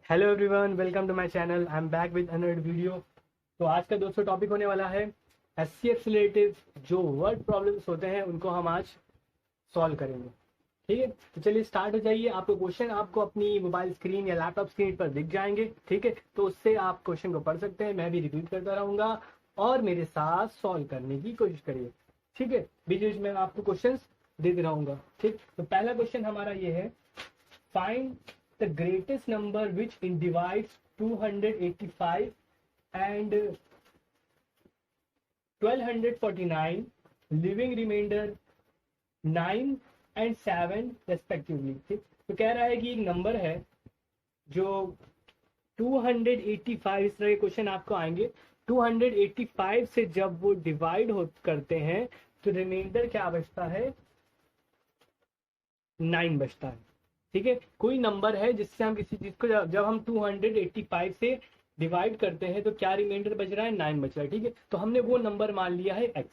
Hello everyone, welcome to my channel. I am back with another video. तो आज का दोस्तों टॉपिक होने वाला है एचसीएफ से रिलेटिव जो वर्ड प्रॉब्लम्स होते हैं उनको हम आज सॉल्व करेंगे। ठीक है, तो चलिए स्टार्ट हो जाइए। आपको क्वेश्चन आपको अपनी मोबाइल स्क्रीन या लैपटॉप स्क्रीन पर दिख जाएंगे। ठीक है, तो उससे आप क्वेश्चन को पढ़ सकते हैं। मैं भी रिपीट करता रहूंगा और मेरे साथ सॉल्व करने की कोशिश करिए। ठीक है, बीच बीच में आपको क्वेश्चन देते रहूंगा। ठीक, तो पहला क्वेश्चन हमारा ये है, find the greatest number which divides 285 and 1249, leaving remainder 9 and 7 respectively। ठीक, तो कह रहा है कि एक नंबर है जो 285, इस तरह के क्वेश्चन आपको आएंगे। 285 से जब वो डिवाइड हो करते हैं तो रिमाइंडर क्या बचता है? 9 बचता है। ठीक है, कोई नंबर है जिससे हम किसी चीज को जब हम 285 से डिवाइड करते हैं तो क्या रिमाइंडर बच रहा है? 9 बच रहा है। ठीक है, तो हमने वो नंबर मान लिया है x।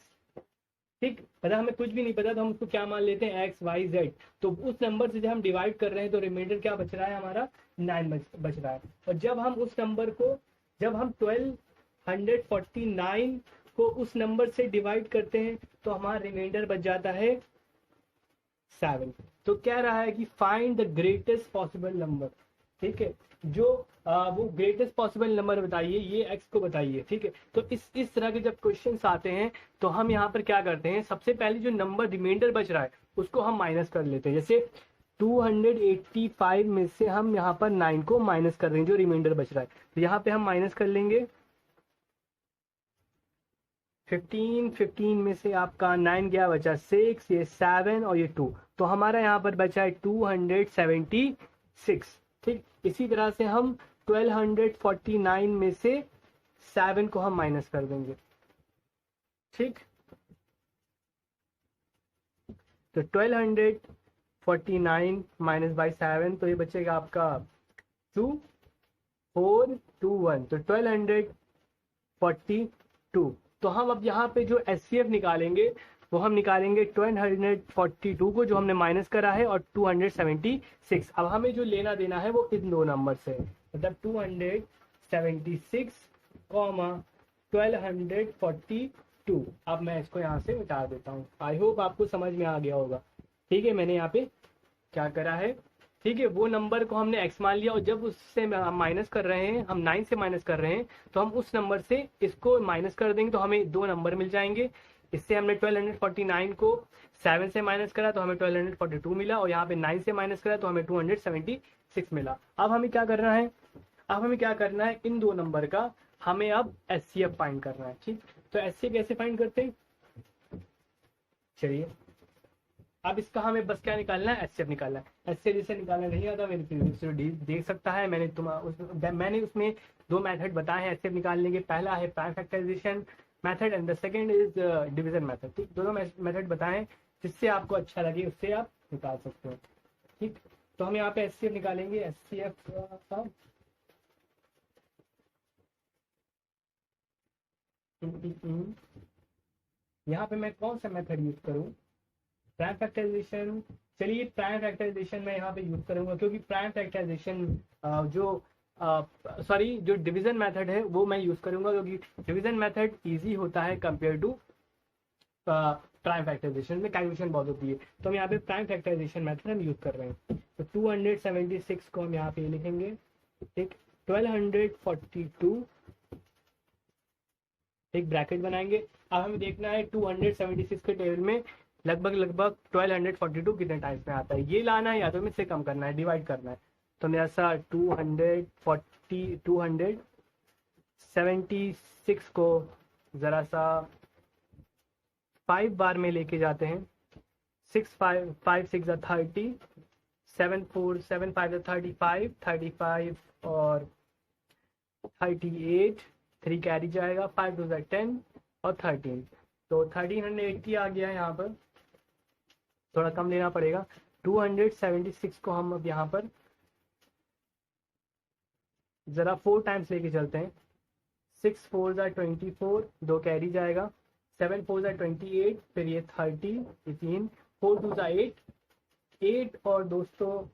ठीक, पता हमें कुछ भी नहीं पता तो हम उसको क्या मान लेते हैं? X Y Z. तो उस नंबर से जब हम डिवाइड कर रहे हैं तो रिमाइंडर क्या बच रहा है? हमारा 9 बच रहा है। और जब हम उस नंबर को, जब हम 1249 को उस नंबर से डिवाइड करते हैं तो हमारा रिमाइंडर बच जाता है 7। तो कह रहा है कि find the greatest possible number. ठीक है, जो वो ग्रेटेस्ट पॉसिबल नंबर बताइए, ये एक्स को बताइए। ठीक है, तो इस तरह के जब क्वेश्चंस आते हैं तो हम यहाँ पर क्या करते हैं, सबसे पहले जो नंबर रिमाइंडर बच रहा है उसको हम माइनस कर लेते हैं। जैसे 285 में से हम यहाँ पर 9 को माइनस कर रहे हैं, जो रिमाइंडर बच रहा है। तो यहाँ पे हम माइनस कर लेंगे 15 में से आपका 9 गया, बचा 6, ये 7 और ये 2। तो हमारा यहाँ पर बचा है 276। ठीक, इसी तरह से हम 1249 में से 7 को हम माइनस कर देंगे। ठीक, तो 1249 माइनस बाई 7, तो ये बचेगा आपका 2421। तो 1242। तो हम अब यहाँ पे जो एचसीएफ निकालेंगे वो हम निकालेंगे 1242 को, जो हमने माइनस करा है, और 276। अब हमें जो लेना देना है वो इन दो नंबर से है, मतलब 276 कॉमा 1242। अब मैं इसको यहाँ से मिटा देता हूँ। आई होप आपको समझ में आ गया होगा। ठीक है, मैंने यहाँ पे क्या करा है? ठीक है, वो नंबर को हमने x मान लिया और जब उससे हम माइनस कर रहे हैं, हम 9 से माइनस कर रहे हैं, तो हम उस नंबर से इसको माइनस कर देंगे तो हमें दो नंबर मिल जाएंगे। इससे हमने 1249 को 7 से माइनस करा तो हमें 1242 मिला, और यहाँ पे 9 से माइनस करा तो हमें 276 मिला। अब हमें क्या करना है? अब हमें क्या करना है, इन दो नंबर का हमें अब एचसीएफ फाइंड करना है। ठीक, तो एचसीएफ कैसे फाइंड करते हैं? चलिए, अब इसका हमें बस क्या निकालना है? एचसीएफ निकालना है। एचसीएफ जिसे निकालना नहीं आता मेरी प्रीवियस वीडियो देख सकता है। मैंने उसमें दो मेथड बताए हैं एचसीएफ निकालने के। पहला है prime factorisation method and the second is division method. ठीक, दोनों मेथड बताए हैं, जिससे आपको अच्छा लगे उससे आप निकाल सकते हो। ठीक, तो हम यहाँ पे एचसीएफ निकालेंगे। एचसीएफ का यहाँ पे मैं कौन सा मेथड यूज करूँ? Prime factorisation. चलिए, प्राइम फैक्टराइजेशन मैं यहाँ पे यूज करूंगा, क्योंकि प्राइम फैक्टराइजेशन जो जो डिवीजन मेथड है वो मैं यूज करूंगा, क्योंकि डिवीजन मेथड इजी होता है कंपेयर टू प्राइम फैक्टराइजेशन में कैलकुलेशन बहुत होती है। तो हम यहाँ पे प्राइम फैक्टराइजेशन मेथड हम यूज कर रहे हैं। तो 276 को हम यहाँ पे लिखेंगे। ठीक, 1242, एक ब्रैकेट बनाएंगे। अब हमें देखना है 276 के टेबल में लगभग 1242 कितने टाइम्स में आता है, ये लाना है या तो इससे कम करना है, डिवाइड करना है। तो मेरा सा 276 को जरा सा 5 बार में लेके जाते हैं। 5 6 30, 7 4 7 5 35, 35 और 38, 3 कैरी जाएगा, 5 2 10 और 13। तो 1380 आ गया है। यहाँ पर थोड़ा कम लेना पड़ेगा। 276 को हम अब यहाँ पर जरा 4 टाइम्स लेके चलते हैं। 6 4 24, 2 कैरी जाएगा, 7 4 28, फिर ये 30, ये 3, 4 2 8, 8 और दोस्तों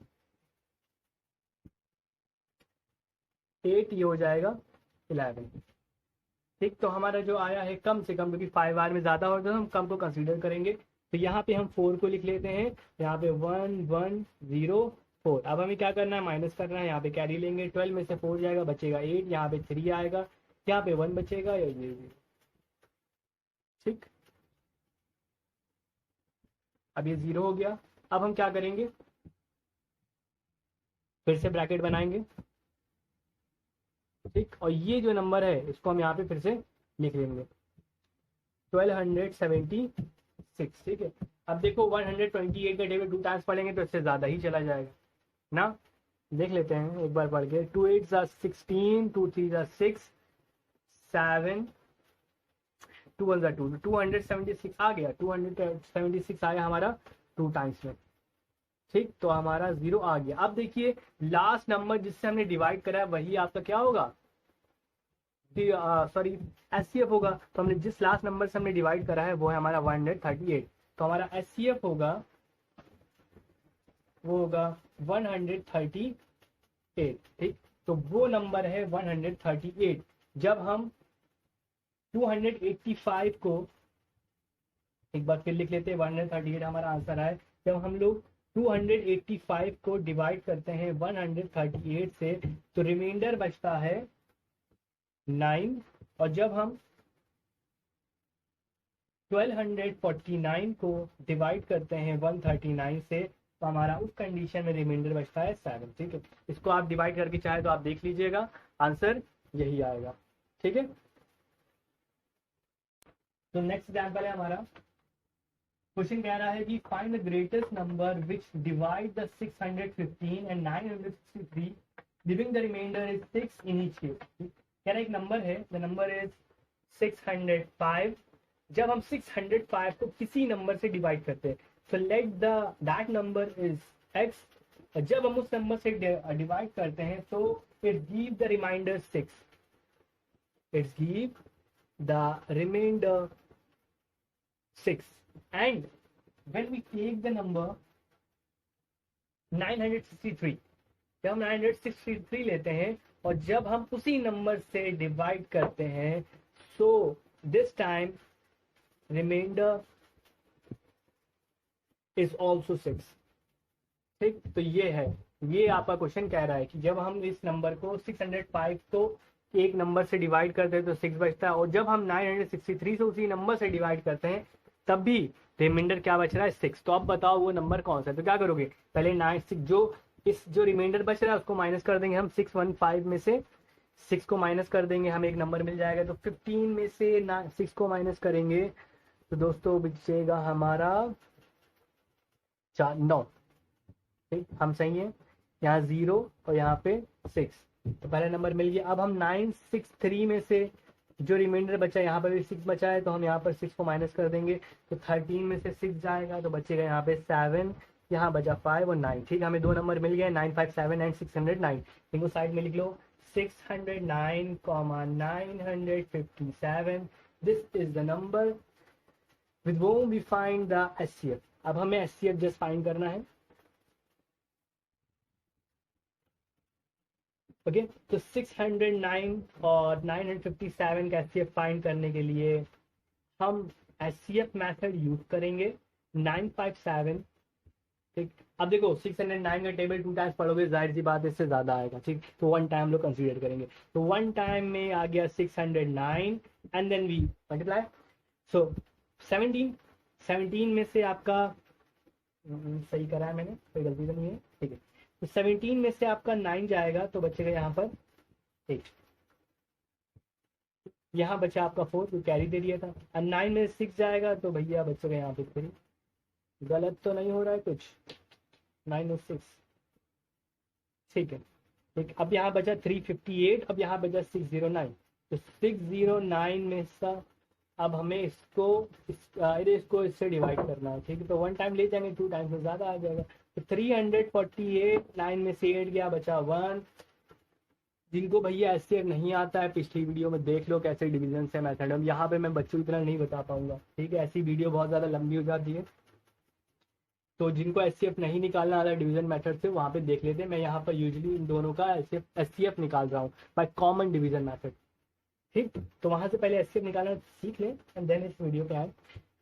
8, ये हो जाएगा 11। ठीक, तो हमारा जो आया है कम से कम, क्योंकि 5 बार में ज़्यादा हो तो हम कम को कंसीडर करेंगे। तो यहाँ पे हम 4 को लिख लेते हैं, यहाँ पे 1 1 0 4। अब हमें क्या करना है, माइनस करना है, यहाँ पे कैरी लेंगे, 12 में से 4 जाएगा, बचेगा 8, यहाँ पे 3 आएगा, यहाँ पे 1 बचेगा, या ये। ठीक, अब ये 0 हो गया। अब हम क्या करेंगे, फिर से ब्रैकेट बनाएंगे। ठीक, और ये जो नंबर है इसको हम यहाँ पे फिर से लिख लेंगे, 1276। ठीक है, अब देखो 128 का टेबल 2 टाइम्स पढ़ेंगे तो इससे ज़्यादा ही चला जाएगा ना। देख लेते हैं एक बार पढ़ के, 2 8 ज़ा 16, 2 3 ज़ा 6, 7, 2 1 ज़ा 2, 276 आ गया, 276 आया हमारा 2 टाइम्स में। ठीक, तो हमारा 0 आ गया। अब देखिए लास्ट नंबर जिससे हमने डिवाइड करा है वही आपका क्या होगा, सॉरी एचसीएफ होगा। तो हमने जिस लास्ट नंबर से हमने डिवाइड करा है वो है हमारा 138। तो हमारा एचसीएफ होगा, वो होगा 138। ठीक, तो वो नंबर है 138। जब हम 285 को, एक बार फिर लिख लेते हैं, 138 हमारा आंसर है। जब हम लोग 285 को डिवाइड करते हैं 138 से तो रिमाइंडर बचता है 9। और जब हम 1249 को डिवाइड करते हैं 139 से तो हमारा उस कंडीशन में रिमाइंडर बचता है 7। ठीक है, इसको आप डिवाइड करके चाहे तो आप देख लीजिएगा, आंसर यही आएगा। ठीक है, तो नेक्स्ट एग्जाम्पल है हमारा, क्वेश्चन कह रहा है कि find the greatest number which divide the 615 and 963 giving the remainder is 6 in each case. कह रहा है एक नंबर है, द नंबर इज 605। जब हम 605 को किसी नंबर से डिवाइड करते हैं, so let that number is x। जब हम उस नंबर से डिवाइड करते हैं तो it give the remainder 6, it give the remainder 6। and when we take the number 963, जब हम 963 लेते हैं और जब हम उसी नंबर से डिवाइड करते हैं so this time remainder is also 6। ठीक, तो ये है, ये आपका क्वेश्चन कह रहा है कि जब हम इस नंबर को 605 को एक नंबर से डिवाइड करते हैं तो 6 बचता है, और जब हम 963 से उसी नंबर से डिवाइड करते हैं तब भी रिमाइंडर क्या बच रहा है, 6। तो अब बताओ वो नंबर कौन सा है। तो क्या करोगे, पहले 9 जो रिमाइंडर बच रहा है उसको माइनस कर देंगे हम, 615 में से 6 को माइनस कर देंगे, हमें एक नंबर मिल जाएगा। तो 15 में से 6 को माइनस करेंगे तो दोस्तों बचेगा हमारा 9। ठीक, हम सही है, यहाँ 0 और यहाँ पे 6, तो पहला नंबर मिल गया। अब हम 963 में से जो रिमाइंडर बचा, यहाँ पर भी 6 बचा है तो हम यहाँ पर 6 को माइनस कर देंगे, तो 13 में से 6 जाएगा तो बचेगा यहाँ पे 7, यहाँ बचा 5 और 9। ठीक, हमें 2 नंबर मिल गए, 957 एंड 609। इनको साइड में लिख लो, 609, 957, this is the number with whom we find the SCF। अब हमें SCF जस्ट फाइंड करना है। ओके, तो 609 और 957 का SCF फाइंड करने के लिए हम SCF मेथड यूज करेंगे, 957। ठीक, अब देखो 609 का टेबल 2 टाइम्स पढ़ोगे, जाहिर सी बात इससे ज्यादा आएगा। ठीक, तो 1 टाइम लोग कंसीडर करेंगे, तो 1 टाइम में आ गया 609 एंड देन वी मल्टीप्लाई। सो 17 में से आपका, सही करा है मैंने, कोई गलती तो नहीं है। ठीक है, तो 17 में से आपका 9 जाएगा तो बचेगा यहाँ पर 8, यहाँ बचा आपका 4, तो कैरी दे दिया था। और 9 में 6 जाएगा तो भैया बचेगा यहाँ पे 3। गलत तो नहीं हो रहा है कुछ, 9 और 6। ठीक है, ठीक, अब यहाँ बचा 358, अब यहाँ बचा 609, तो 609 में से अब हमें इसको इससे डिवाइड करना है। ठीक है, तो 1 टाइम ले जाएंगे, 2 टाइम्स में ज्यादा आ जाएगा, तो 348, 9 में से 8 गया, बचा 1। जिनको भैया ऐसे नहीं आता है पिछली वीडियो में देख लो कैसे डिवीजन से मेथड, हम यहाँ पे मैं बच्चों की तरह नहीं बता पाऊंगा। ठीक है, ऐसी वीडियो बहुत ज्यादा लंबी हो जाती है। तो जिनको एचसीएफ नहीं निकालना आ रहा डिवीजन मेथड से वहां पे देख लेते हैं। मैं यहाँ पर यूजली इन दोनों का एचसीएफ निकाल रहा हूँ बाय कॉमन डिवीजन मेथड। ठीक, तो वहां से पहले एचसीएफ निकालना सीख लें एंड देन इस वीडियो पे आए।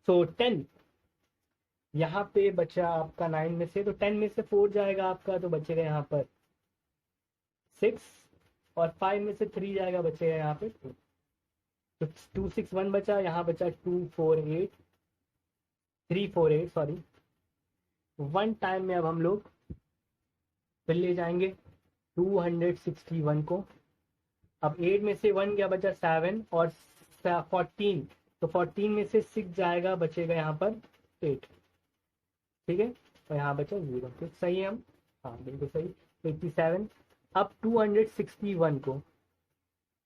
सो 10 यहाँ पे बचा आपका 9 में से, तो 10 में से 4 जाएगा आपका, तो बचेगा यहाँ पर 6, और 5 में से 3 जाएगा, बचेगा यहाँ पे 2। तो 261 बचा, यहाँ बचा 248 348 सॉरी। वन टाइम में अब हम लोग फिर ले जाएंगे 261 को। अब 8 में से 1 क्या बचा 7 और 14, तो 14 में से 6 जाएगा, बचेगा यहाँ पर 8। ठीक है, और यहाँ बचा 0। तो सही है हम, हाँ बिल्कुल सही 87। अब 261 को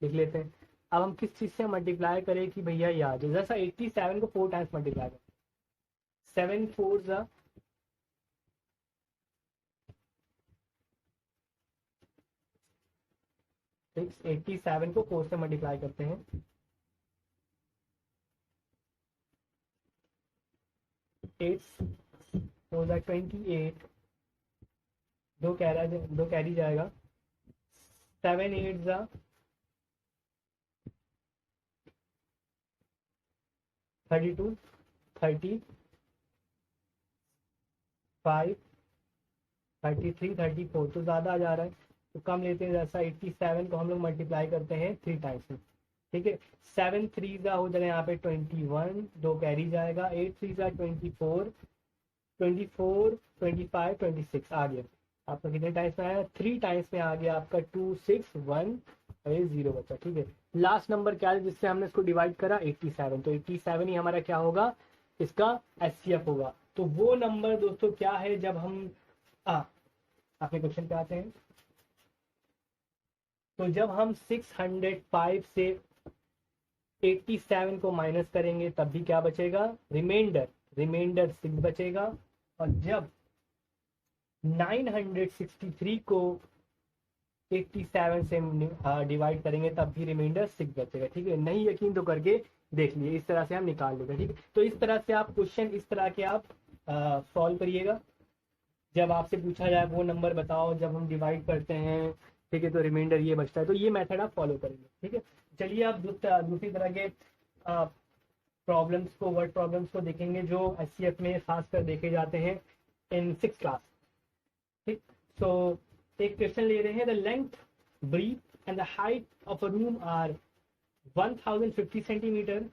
लिख लेते हैं। अब हम किस चीज़ से मल्टीप्लाई करें कि भैया याद है, जैसा 87 को 4 टाइम्स मल्टीप्लाई करें, 7 4 जा 87 को 4 से मल्टीप्लाई करते हैं, 8 4 जा 28, दो कैरी जाएगा, 7 8 जा 32, 30 5 33 34, तो ज़्यादा आ जा रहा है तो कम लेते हैं। जैसा 87 को हम लोग मल्टीप्लाई करते हैं 3 टाइम्स में। ठीक है, 7 3 जा हो जाएगा यहाँ पे 21, दो कैरी जाएगा, 8 3 जा 24 24 25 26 आ गया आपका। कितने टाइम्स में आया 3 टाइम्स में आ गया आपका 261 और ये 0 बचा। ठीक है, लास्ट नंबर क्या है जिससे हमने इसको डिवाइड करा 87, तो 87 ही हमारा क्या होगा, इसका एचसीएफ होगा। तो वो नंबर दोस्तों क्या है, जब हम अपने क्वेश्चन पे आते हैं, तो जब हम 605 से 87 को माइनस करेंगे तब भी क्या बचेगा, रिमाइंडर 6 बचेगा। और जब 963 को 87 से डिवाइड करेंगे तब भी रिमाइंडर 6 बचेगा। ठीक है, नहीं यकीन तो करके देख लिए, इस तरह से हम निकाल लेंगे। ठीक है, तो इस तरह से आप क्वेश्चन इस तरह के आप सॉल्व करिएगा। जब आपसे पूछा जाए वो नंबर बताओ जब हम डिवाइड करते हैं, ठीक है, तो रिमाइंडर ये बचता है, तो ये मेथड आप फॉलो करेंगे। ठीक है, चलिए आप दूसरी तरह के प्रॉब्लम्स को, वर्ड प्रॉब्लम्स को देखेंगे जो एचसीएफ में खासकर देखे जाते हैं इन 6th क्लास। ठीक, सो एक क्वेश्चन ले रहे हैं, the length breadth and the height of a room are 1050 centimetre,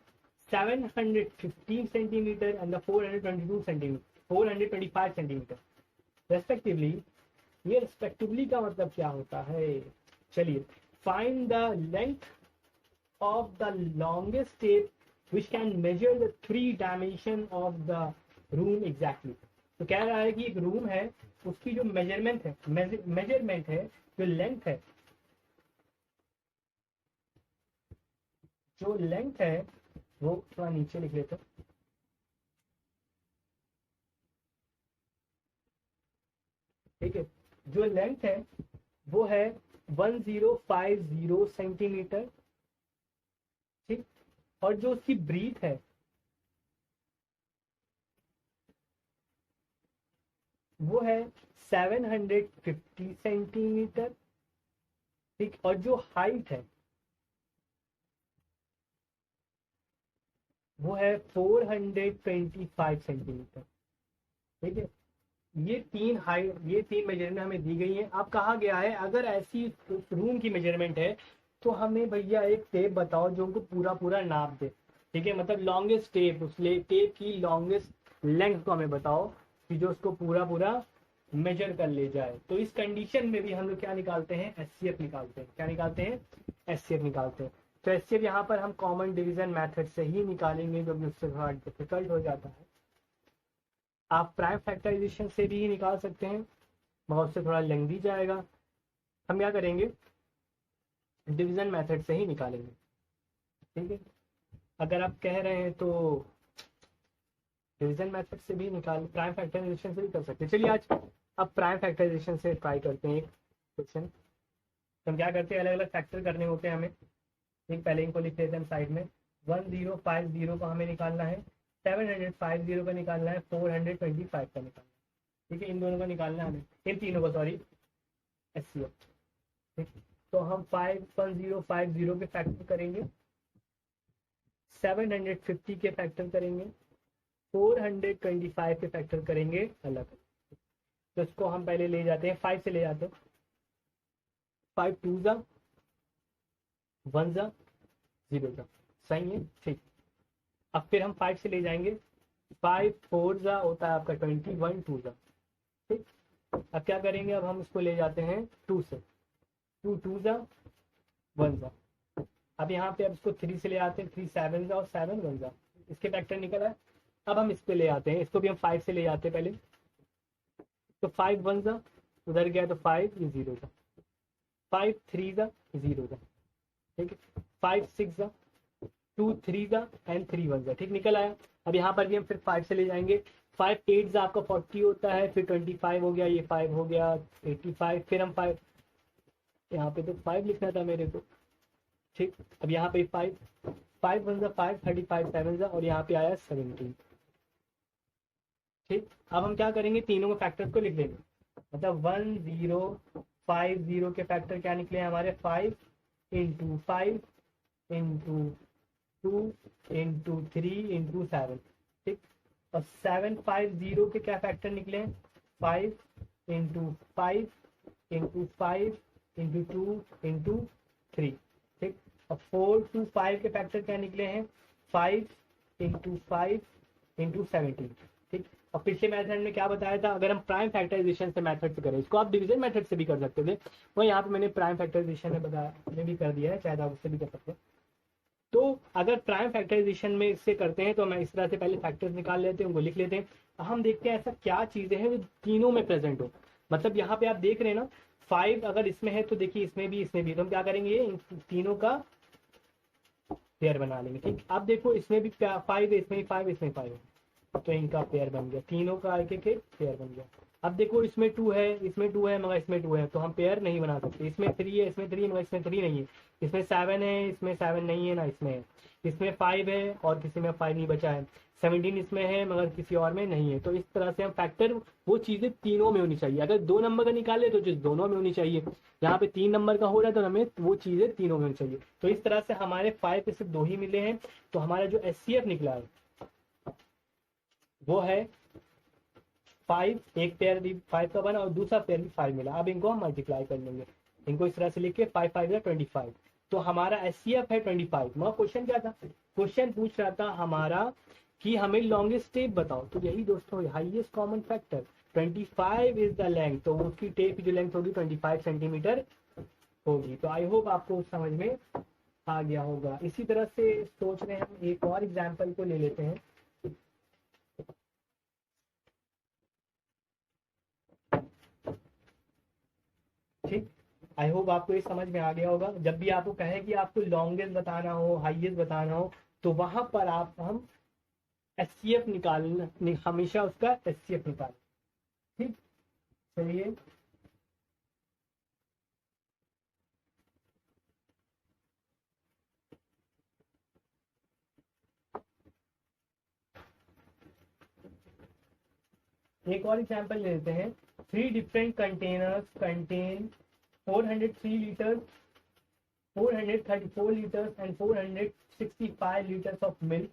715 centimetre and 425 centimetre respectively. ये रेस्पेक्टिवली का मतलब क्या होता है, चलिए find the length of the longest tape which can measure the 3 dimension of the room exactly. तो कह रहा है कि एक रूम है, उसकी जो मेजरमेंट है, जो लेंथ है, वो थोड़ा नीचे लिख लेते हैं। ठीक है, जो लेंथ है वो है 1050 सेंटीमीटर। ठीक, और जो उसकी ब्रीथ है वो है 750 सेंटीमीटर। ठीक, और जो हाइट है वो है 425 सेंटीमीटर। ठीक है, ये तीन मेजरमेंट हमें दी गई है। अब कहा गया है अगर ऐसी रूम की मेजरमेंट है तो हमें भैया एक टेप बताओ जो उनको पूरा नाप दे। ठीक है, मतलब लॉन्गेस्ट टेप, उस टेप की लॉन्गेस्ट लेंथ को हमें बताओ कि जो उसको पूरा मेजर कर ले जाए। तो इस कंडीशन में भी हम लोग क्या निकालते हैं, एचसीएफ निकालते हैं। क्या निकालते हैं, एचसीएफ निकालते हैं। तो एचसीएफ यहाँ पर हम कॉमन डिवीजन मेथड से ही निकालेंगे, जो उससे थोड़ा डिफिकल्ट हो जाता है। आप प्राइम फैक्टराइजेशन से भी निकाल सकते हैं, मगर उससे थोड़ा लेंथी जाएगा। हम क्या करेंगे, डिवीजन मेथड से ही निकालेंगे। ठीक है, अगर आप कह रहे हैं तो डिवीजन मेथड से भी निकाल, प्राइम फैक्टराइजेशन से भी कर सकते हैं। चलिए आज अब प्राइम फैक्टराइजेशन से ट्राई करते हैं एक क्वेश्चन। हम क्या करते हैं, अलग अलग फैक्टर करने होते हैं हमें। एक पहले इनको लिख लेते हैं साइड में। 1050 को हमें निकालना है, 750 का निकालना है, 425 का निकालना है। ठीक है, इन दोनों को निकालना है हमें, इन तीनों को, सॉरी, HCF। ठीक, तो हम 51050 के फैक्टर करेंगे, 750 के फैक्टर करेंगे, 425 के फैक्टर करेंगे अलग। तो इसको हम पहले ले जाते हैं 5 से ले जाते हैं, 5 2 जा 1 जा 0 जा, सही है। ठीक, अब फिर हम 5 से ले जाएंगे, 5 4 जा होता है आपका 21 2 जा। ठीक, अब क्या करेंगे, अब हम इसको ले जाते हैं 2 से, 2 2 जा 1 जा। अब यहाँ पे अब इसको 3 से ले आते हैं, 3 7 जा और 7 1 जा, इसके फैक्टर निकल आए। अब हम इस पे ले आते हैं, इसको भी हम 5 से ले जाते हैं पहले, तो 5 1 जा उधर गया तो 5 ये 0 जा, 5 3 जा 0 जा, ठीक है, 5 6 जा 2 3 जा एंड 3 1 जा, ठीक, निकल आया। अब यहाँ पर भी हम फिर 5 से ले जाएंगे, 5 8 जा आपका 40 होता है, फिर 25 हो गया, ये 5 हो गया 85, फिर हम 5, यहाँ पे तो 5 लिखना था मेरे को, ठीक। अब यहाँ पे 5 5 1 जा 5 35 7 जा और यहाँ पे आया 17, ठीक। अब हम क्या करेंगे, तीनों के फैक्टर्स को लिख लेंगे, मतलब 1 0 5 0 के फैक्टर क्या निकले हमारे, 5 इंटू 5 इंटू 2 इंटू 3 इंटू 7, ठीक। और 750 के क्या फैक्टर निकले हैं, 5 इंटू 5 इंटू 5 इंटू 2 इंटू 3, ठीक। और 425 के फैक्टर क्या निकले हैं, 5 इंटू 5 इंटू 17, ठीक। और पिछले मेथड में क्या बताया था, अगर हम प्राइम फैक्टराइजेशन से मेथड से करें, इसको आप डिवीजन मेथड से भी कर सकते थे, वो यहाँ पे मैंने प्राइम फैक्टराइजेशन में बताया, में भी कर दिया है, शायद आप उससे भी कर सकते हैं। तो अगर प्राइम फैक्टराइजेशन में इससे करते हैं तो मैं इस तरह से पहले फैक्टर्स निकाल लेते हैं, उनको लिख लेते हैं। हम देखते हैं ऐसा क्या चीजें हैं जो तीनों में प्रेजेंट हो, मतलब यहाँ पे आप देख रहे हैं ना 5 अगर इसमें है तो देखिए इसमें भी तो हम क्या करेंगे, इन तीनों का पेयर बना लेंगे, ठीक। आप देखो इसमें भी 5 है, इसमें 5 इसमें 5 है, तो इनका पेयर बन गया, तीनों का एक एक पेयर बन गया। अब देखो इसमें 2 है, इसमें 2 है मगर इसमें 2 है, तो हम पेयर नहीं बना सकते। इसमें 3 है, इसमें 3 मगर इसमें 3 नहीं है, इसमें 7 है, इसमें 7 नहीं है ना, इसमें है, इसमें 5 है और किसी में 5 नहीं बचा है, 17 इसमें है मगर किसी और में नहीं है। तो इस तरह से हम फैक्टर, वो चीजें तीनों में होनी चाहिए, अगर 2 नंबर का निकाले तो चीज दोनों में होनी चाहिए, यहाँ पे 3 नंबर का हो रहा है तो हमें वो चीजें तीनों में होनी चाहिए। तो इस तरह से हमारे 5 पे सिर्फ 2 ही मिले हैं, तो हमारा जो HCF निकला है वो है 5, एक पेयर भी 5 का बना और दूसरा पेयर भी 5 मिला। अब इनको हम मल्टीप्लाई कर लेंगे, इनको इस तरह से लिख के 5 5 25, तो हमारा HCF है 25। मगर क्वेश्चन क्या था, क्वेश्चन पूछ रहा था हमारा कि हमें लॉन्गेस्ट टेप बताओ, तो यही दोस्तों highest common factor 25 is the length, तो उसकी टेप की जो लेंथ होगी 25 सेंटीमीटर होगी। तो आई होप आपको समझ में आ गया होगा। इसी तरह से सोच रहे हैं हम एक और एग्जाम्पल को ले लेते हैं, ठीक। आई होप आपको ये समझ में आ गया होगा। जब भी आपको कहे कि आपको लॉन्गेस्ट बताना हो, हाईएस्ट बताना हो, तो वहां पर आप हम HCF निकालना, हमेशा उसका HCF निकाल, ठीक। चलिए एक और एग्जांपल ले लेते हैं। 3 different containers contain 403 litre, 434 liters and 465 liters of milk.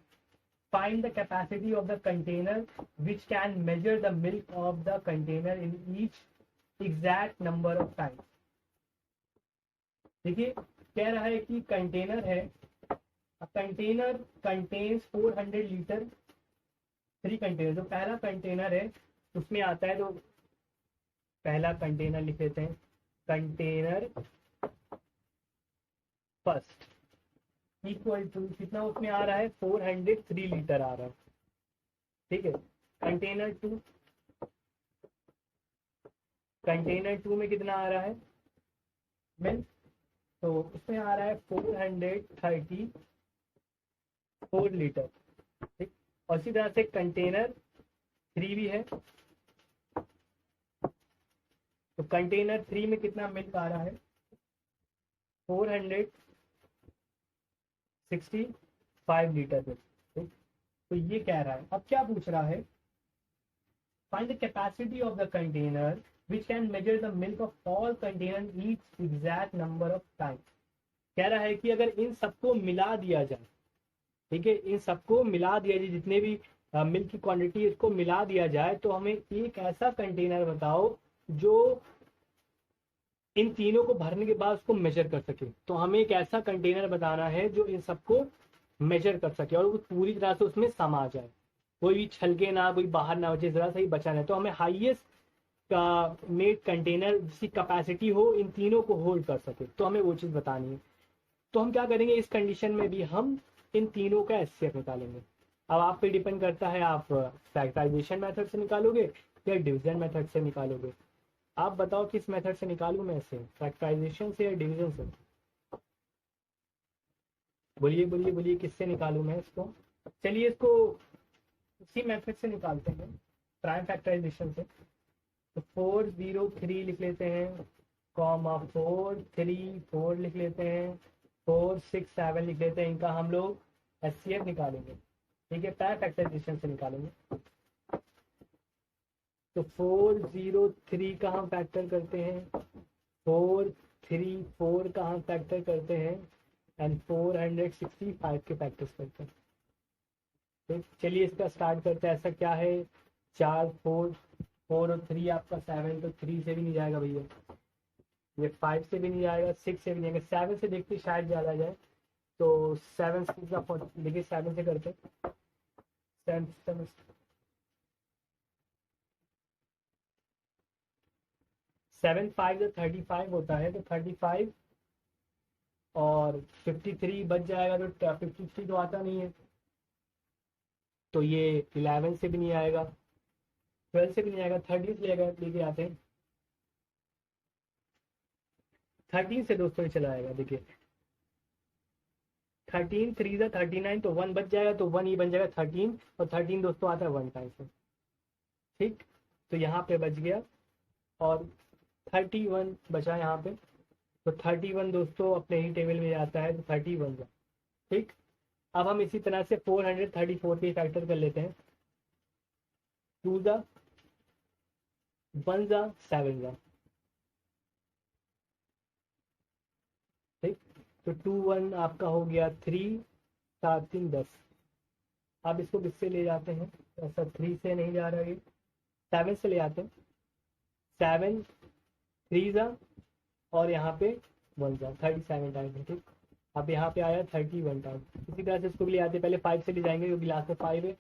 Find the capacity of the container which can measure the milk of the container in each exact number of times. देखिए कह रहा है कि कंटेनर है, container contains 400 litre, 3 container, जो पहला container है उसमें आता है, तो पहला कंटेनर लिख लेते हैं, कंटेनर फर्स्ट इक्वल टू कितना उसमें आ रहा है, 403 लीटर आ रहा है, ठीक है। कंटेनर टू में कितना आ रहा है मिल्क, तो उसमें आ रहा है 434 लीटर, ठीक। और इसी तरह से कंटेनर 3 भी है, तो कंटेनर 3 में कितना मिल्क आ रहा है, 465 लीटर में, ठीक। तो ये कह रहा है, अब क्या पूछ रहा है find the capacity of the container which can measure the milk of all container each exact number of times. कह रहा है कि अगर इन सबको मिला दिया जाए, ठीक है, इन सबको मिला दिया जाए, जितने भी मिल्क की क्वांटिटी इसको मिला दिया जाए, तो हमें एक ऐसा कंटेनर बताओ जो इन तीनों को भरने के बाद उसको मेजर कर सके। तो हमें एक ऐसा कंटेनर बताना है जो इन सबको मेजर कर सके और वो पूरी तरह से उसमें समा जाए, कोई भी छलके ना, कोई बाहर ना बचे, जरा सा ही बचा ना। तो हमें हाईएस्ट का मेड कंटेनर जिसकी कैपेसिटी हो इन तीनों को होल्ड कर सके, तो हमें वो चीज़ बतानी है। तो हम क्या करेंगे, इस कंडीशन में भी हम इन तीनों का एचसीएफ निकालेंगे। अब आप पे डिपेंड करता है आप फैक्टराइजेशन मेथड से निकालोगे या डिवीजन मेथड से निकालोगे। आप बताओ किस मेथड से निकालूं मैं इसे, फैक्टराइजेशन से या डिवीजन से? बोलिए बोलिए बोलिए, किससे निकालूं मैं इसको? चलिए इसको उसी मेथड से निकालते हैं, प्राइम फैक्टराइजेशन से। तो 403 लिख लेते हैं, कॉमा 434 लिख लेते हैं, 467 लिख लेते हैं। इनका हम लोग एचसीएफ निकालेंगे, ठीक है, प्राइम फैक्टराइजेशन से निकालेंगे। तो 403 का हम फैक्टर करते हैं, 434 का हम फैक्टर करते हैं एंड 465 के फैक्टर्स करते हैं। तो चलिए इसका स्टार्ट करते हैं। ऐसा क्या है, 4 4 4 और 3 आपका 7, तो 3 से भी नहीं जाएगा भैया, ये 5 से भी नहीं जाएगा, 6 से भी नहीं जाएगा, 7 से देखते शायद ज़्यादा जाए। तो 7 देखिए 7 से करते 7 5 35 होता है, तो 35 और 53 बच जाएगा, तो 53 तो आता नहीं है, तो ये 11 से भी नहीं आएगा, 12 से भी नहीं आएगा, 13 से लेके आते हैं। 13 से दोस्तों ही चला आएगा, देखिए 13 3 39, तो 1 बच जाएगा, तो 1 ही बन जाएगा 13, और 13 दोस्तों आता है 1 टाइम से, ठीक। तो यहाँ पे बच गया और 31 बचा यहाँ पे, तो 31 दोस्तों अपने ही टेबल में आता है, तो 31 का, ठीक। अब हम इसी तरह से 434 के फैक्टर कर लेते हैं, 2 जा 1 जा 7 जा, ठीक। तो 2 1 आपका हो गया 3, 7 3 10। अब इसको किससे ले जाते हैं, ऐसा 3 से नहीं जा रहा है, 7 से ले आते हैं, 7 3 जा और यहाँ पे 1 जा, 37 टाइम, ठीक। अब यहाँ पे आया 31 टाइम। इसी तरह से इसको भी ले आते हैं, पहले 5 से ले जाएंगे क्योंकि लास्ट में 5 है,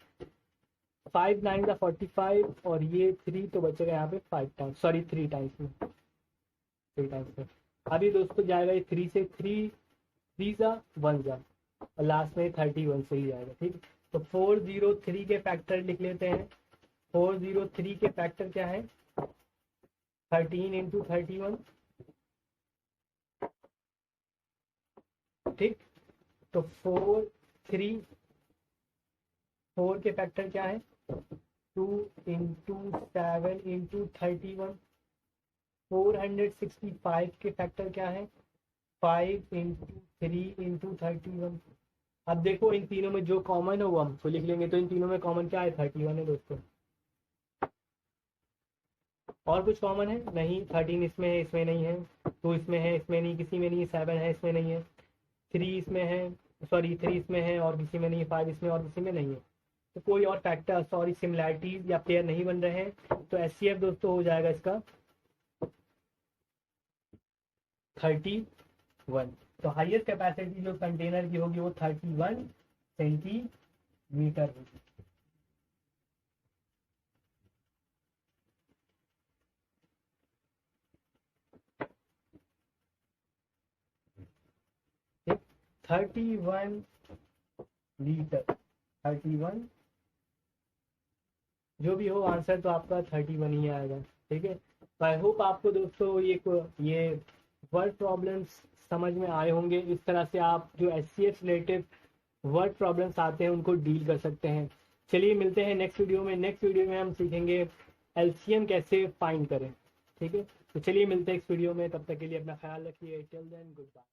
5 9 का 45 और ये 3, तो बचेगा यहाँ पे 5 टाइम, सॉरी 3 टाइम्स में, 3 टाइम्स में। अभी दोस्तों जाएगा ये 3 से, 3 जा 1 जा और लास्ट में 31 से ही जाएगा, ठीक। तो 403 के फैक्टर लिख लेते हैं। 403 के फैक्टर क्या है, 13 इंटू 31, ठीक। तो 4 के फैक्टर क्या है, 2 इंटू 7 इंटू 31। 465 के फैक्टर क्या है, 5 इंटू 3 इंटू 31। अब देखो इन तीनों में जो कॉमन है वो हम तो लिख लेंगे, तो इन तीनों में कॉमन क्या है, 31 है दोस्तों। और कुछ कॉमन है नहीं, 13 इसमें है, इसमें नहीं है, 2 इसमें है, इसमें नहीं, किसी में नहीं है, 7 है, इसमें नहीं है, 3 इसमें है, सॉरी 3 इसमें है और किसी में नहीं है, 5 इसमें और किसी में नहीं है। तो कोई और फैक्टर सॉरी सिमिलैरिटीज या पेयर नहीं बन रहे हैं, तो एचसीएफ दोस्तों हो जाएगा इसका 31। तो हाईएस्ट कैपेसिटी जो कंटेनर की होगी वो 31 सेंटीमीटर होगी। 31 लीटर, 31 जो भी हो आंसर तो आपका 31 ही आएगा, ठीक है। तो आई होप आपको दोस्तों ये वर्ड प्रॉब्लम्स समझ में आए होंगे। इस तरह से आप जो एचसीएफ रिलेटेड वर्ड प्रॉब्लम्स आते हैं उनको डील कर सकते हैं। चलिए मिलते हैं नेक्स्ट वीडियो में। नेक्स्ट वीडियो में हम सीखेंगे एलसीएम कैसे फाइंड करें, ठीक है। तो चलिए मिलते हैं इस वीडियो में, तब तक के लिए अपना ख्याल रखिए। Till then good bye.